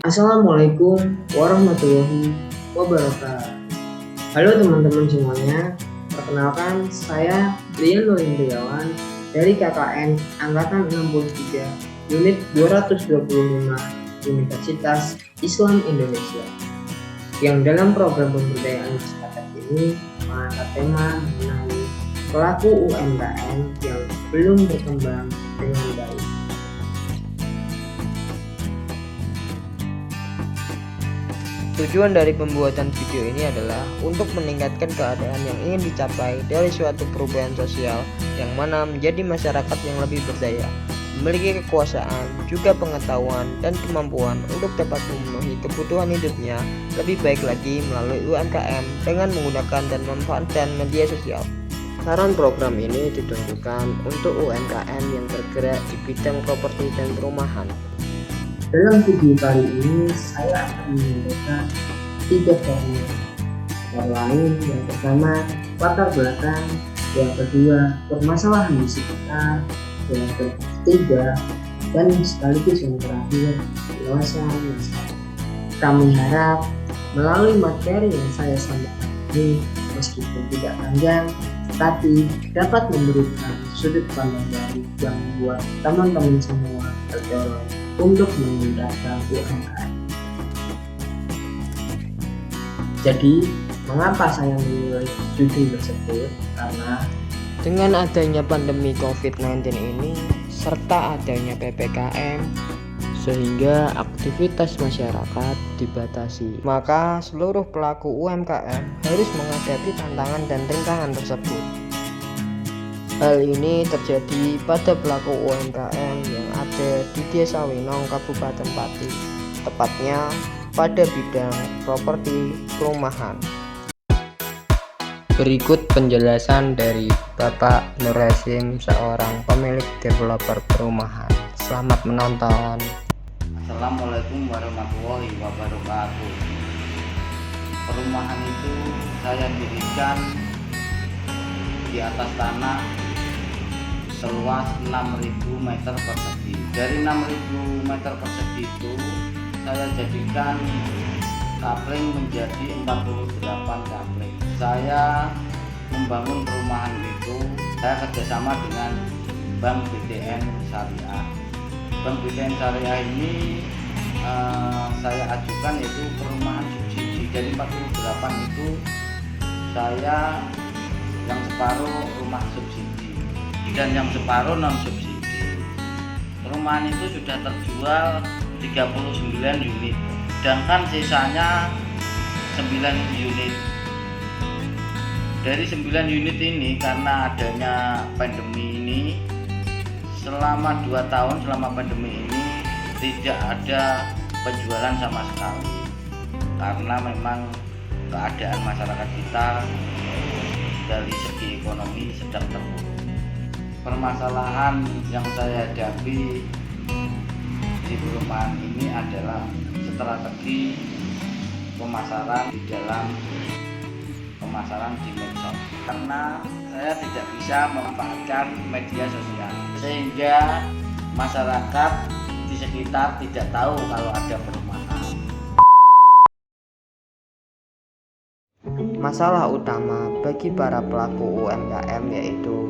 Assalamualaikum warahmatullahi wabarakatuh. Halo teman-teman semuanya, perkenalkan saya Rian Nurindriawan dari KKN Angkatan 63 Unit 225 Universitas Islam Indonesia yang dalam program pemberdayaan masyarakat ini mengangkat tema mengenai pelaku UMKM yang belum berkembang dengan baik. Tujuan dari pembuatan video ini adalah untuk meningkatkan keadaan yang ingin dicapai dari suatu perubahan sosial yang mana menjadi masyarakat yang lebih berdaya, memiliki kekuasaan, juga pengetahuan dan kemampuan untuk dapat memenuhi kebutuhan hidupnya lebih baik lagi melalui UMKM dengan menggunakan dan memanfaatkan media sosial. Saran program ini ditentukan untuk UMKM yang bergerak di bidang properti dan perumahan. Dalam video kali ini saya akan menyampaikan 3 format. Lain yang pertama latar belakang, yang kedua permasalahan di sekitar, yang ketiga dan sekaligus yang terakhir luasan masalah. Kami harap melalui materi yang saya sampaikan ini meskipun tidak panjang tapi dapat memberikan sudut pandang baru yang membuat teman-teman semua terdorong untuk memudahkan UMKM. Jadi, mengapa saya memilih judul tersebut? Karena dengan adanya pandemi COVID-19 ini serta adanya PPKM sehingga aktivitas masyarakat dibatasi. Maka seluruh pelaku UMKM harus menghadapi tantangan dan rintangan tersebut. Hal ini terjadi pada pelaku UMKM yang ada di Desa Winong, Kabupaten Pati, tepatnya pada bidang properti perumahan. Berikut penjelasan dari Bapak Nur Hasim, seorang pemilik developer perumahan. Selamat menonton. Assalamualaikum warahmatullahi wabarakatuh. Perumahan itu saya dirikan di atas tanah seluas 6.000 meter persegi. Dari 6.000 meter persegi itu saya jadikan kapling menjadi 48 kapling. Saya membangun perumahan itu, saya kerjasama dengan Bank BTN Syariah. Bank BTN Syariah ini saya ajukan yaitu perumahan subsidi. Dari 48 itu saya yang separuh rumah subsidi dan yang separuh non subsidi. Perumahan itu sudah terjual 39 unit, sedangkan sisanya 9 unit. Dari 9 unit ini karena adanya pandemi ini, selama 2 tahun selama pandemi ini tidak ada penjualan sama sekali karena memang keadaan masyarakat kita dari segi ekonomi sedang terpuruk. Permasalahan yang saya hadapi di perumahan ini adalah strategi pemasaran di dalam pemasaran di medsos, karena saya tidak bisa memanfaatkan media sosial sehingga masyarakat di sekitar tidak tahu kalau ada perumahan. Masalah utama bagi para pelaku UMKM yaitu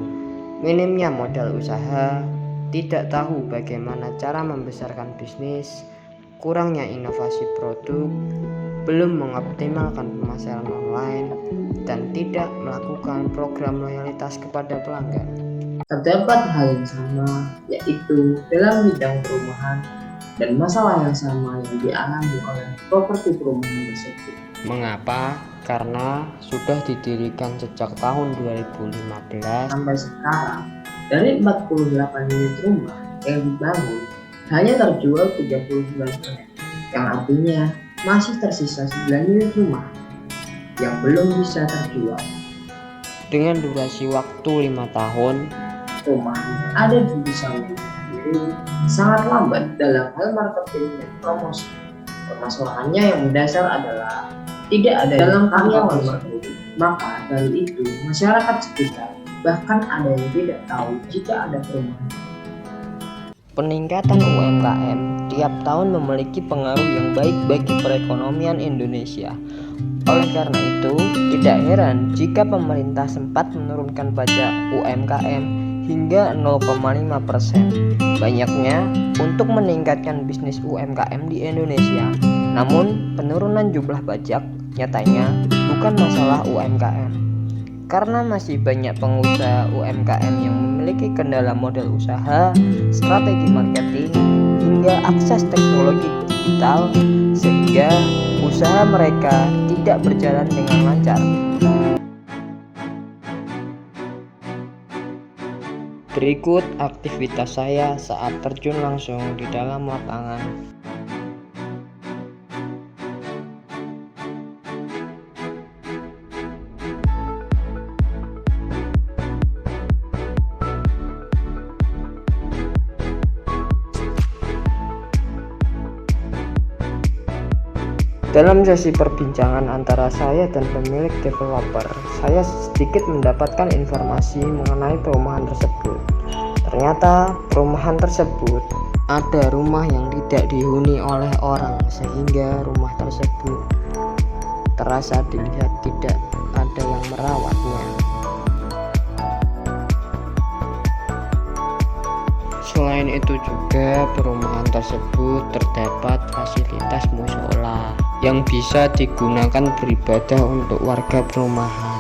minimnya modal usaha, tidak tahu bagaimana cara membesarkan bisnis, kurangnya inovasi produk, belum mengoptimalkan pemasaran online, dan tidak melakukan program loyalitas kepada pelanggan. terdapat hal yang sama, yaitu dalam bidang perumahan dan masalah yang sama yang dialami oleh properti perumahan tersebut. Mengapa? Karena sudah didirikan sejak tahun 2015 sampai sekarang, dari 48 unit rumah yang dibangun hanya terjual 39 unit, yang artinya masih tersisa 9 unit rumah yang belum bisa terjual. dengan durasi waktu 5 tahun. Rumah ada di desa sendiri sangat lambat dalam hal marketing dan promosi. Permasalahannya yang mendasar adalah tidak ada dalam karyawan marketing. Maka dari itu masyarakat sekitar bahkan ada yang tidak tahu jika ada perumahan. Peningkatan UMKM tiap tahun memiliki pengaruh yang baik bagi perekonomian Indonesia. Oleh karena itu, tidak heran jika pemerintah sempat menurunkan pajak UMKM hingga 0,5%. Banyaknya untuk meningkatkan bisnis UMKM di Indonesia. Namun, penurunan jumlah pajak nyatanya bukan masalah UMKM. Karena masih banyak pengusaha UMKM yang memiliki kendala modal usaha, strategi marketing, hingga akses teknologi digital, sehingga usaha mereka tidak berjalan dengan lancar. Berikut aktivitas saya saat terjun langsung di dalam lapangan. Dalam sesi perbincangan antara saya dan pemilik developer, saya sedikit mendapatkan informasi mengenai perumahan tersebut. Ternyata perumahan tersebut ada rumah yang tidak dihuni oleh orang, sehingga rumah tersebut terasa dilihat tidak ada yang merawatnya. Selain itu juga perumahan tersebut terdapat fasilitas mushola yang bisa digunakan beribadah untuk warga perumahan.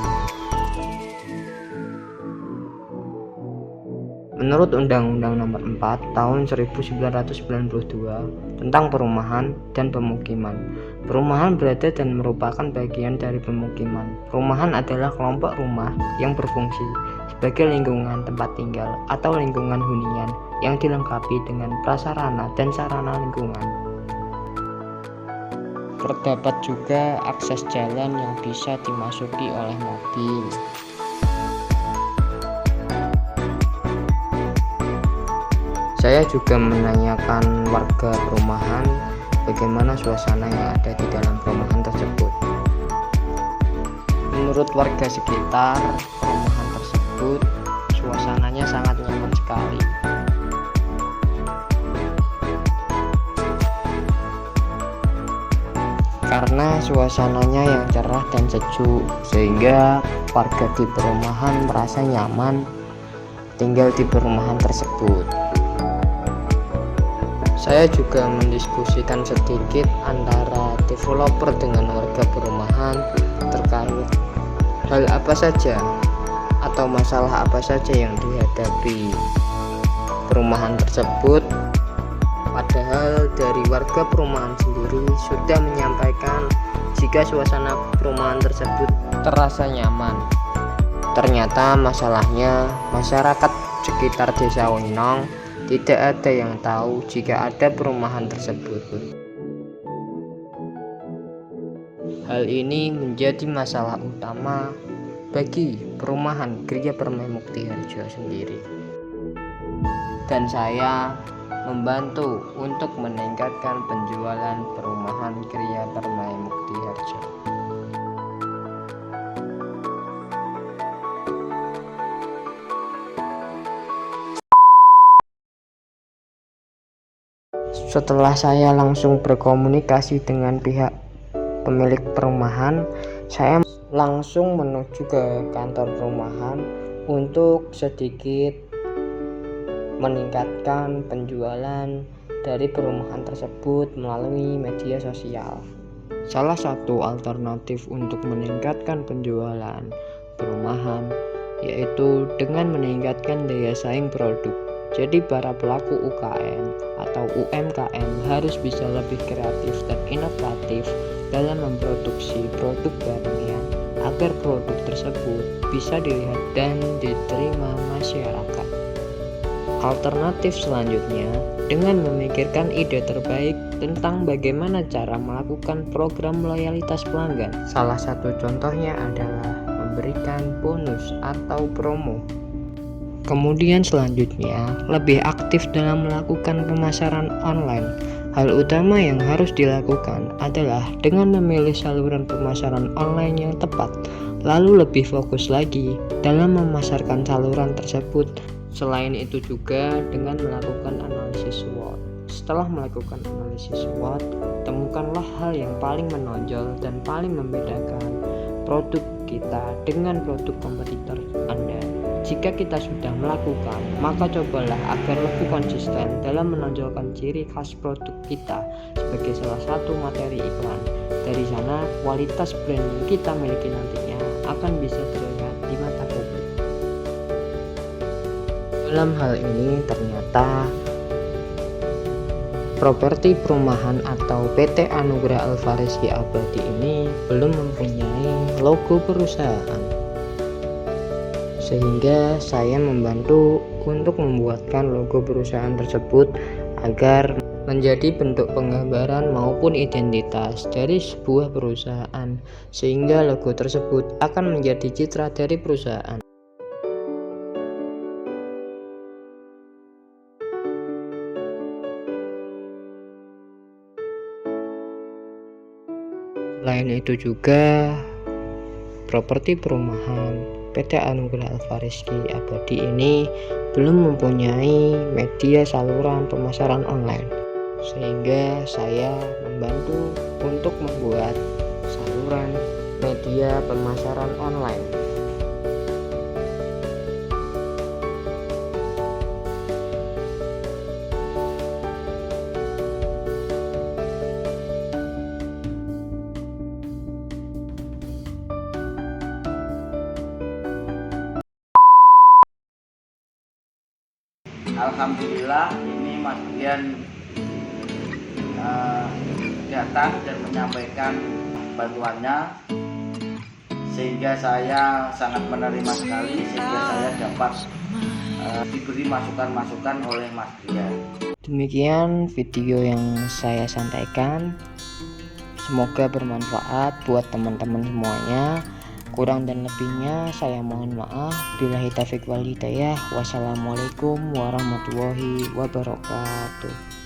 Menurut Undang-Undang Nomor 4 Tahun 1992 tentang Perumahan dan Pemukiman, perumahan berada dan merupakan bagian dari pemukiman. Perumahan adalah kelompok rumah yang berfungsi sebagai lingkungan tempat tinggal atau lingkungan hunian yang dilengkapi dengan prasarana dan sarana lingkungan. Terdapat juga akses jalan yang bisa dimasuki oleh mobil. Saya juga menanyakan warga perumahan bagaimana suasana yang ada di dalam perumahan tersebut. Menurut warga sekitar, perumahan tersebut suasananya sangat nyaman sekali. Karena suasananya yang cerah dan sejuk, sehingga warga di perumahan merasa nyaman tinggal di perumahan tersebut. Saya juga mendiskusikan sedikit antara developer dengan warga perumahan terkait hal apa saja atau masalah apa saja yang dihadapi perumahan tersebut. Padahal dari warga perumahan sendiri sudah menyampaikan jika suasana perumahan tersebut terasa nyaman. Ternyata masalahnya masyarakat sekitar desa Winong tidak ada yang tahu jika ada perumahan tersebut. Hal ini menjadi masalah utama bagi perumahan Gria Permai Mukti Harjo sendiri. Dan saya membantu untuk meningkatkan penjualan perumahan Gria Permai Mukti Harjo. Setelah saya langsung berkomunikasi dengan pihak pemilik perumahan, saya langsung menuju ke kantor perumahan untuk sedikit meningkatkan penjualan dari perumahan tersebut melalui media sosial. Salah satu alternatif untuk meningkatkan penjualan perumahan yaitu dengan meningkatkan daya saing produk. Jadi para pelaku UKM atau UMKM harus bisa lebih kreatif dan inovatif dalam memproduksi produk barunya agar produk tersebut bisa dilihat dan diterima masyarakat. Alternatif selanjutnya dengan memikirkan ide terbaik tentang bagaimana cara melakukan program loyalitas pelanggan. Salah satu contohnya adalah memberikan bonus atau promo. Kemudian selanjutnya, lebih aktif dalam melakukan pemasaran online. Hal utama yang harus dilakukan adalah dengan memilih saluran pemasaran online yang tepat, lalu lebih fokus lagi dalam memasarkan saluran tersebut. Selain itu juga dengan melakukan analisis SWOT, Setelah melakukan analisis SWOT, temukanlah hal yang paling menonjol dan paling membedakan produk kita dengan produk kompetitor Anda. Jika kita sudah melakukan, maka cobalah agar lebih konsisten dalam menonjolkan ciri khas produk kita sebagai salah satu materi iklan. Dari sana, kualitas brand yang kita miliki nantinya akan bisa terlihat di mata publik. Dalam hal ini ternyata properti perumahan atau PT Anugrah Alvarizky Abadi ini belum mempunyai logo perusahaan, sehingga saya membantu untuk membuatkan logo perusahaan tersebut agar menjadi bentuk penggambaran maupun identitas dari sebuah perusahaan, sehingga logo tersebut akan menjadi citra dari perusahaan. Selain itu juga properti perumahan PT Anugrah Alvarizky Abadi ini belum mempunyai media saluran pemasaran online, sehingga saya membantu untuk membuat saluran media pemasaran online. Alhamdulillah ini Mas Brian datang dan menyampaikan bantuannya, sehingga saya sangat menerima sekali, sehingga saya dapat diberi masukan-masukan oleh Mas Brian. Demikian video yang saya sampaikan, semoga bermanfaat buat teman-teman semuanya. Kurang dan lebihnya saya mohon maaf. Billahi taufiq wal hidayah. Wassalamualaikum warahmatullahi wabarakatuh.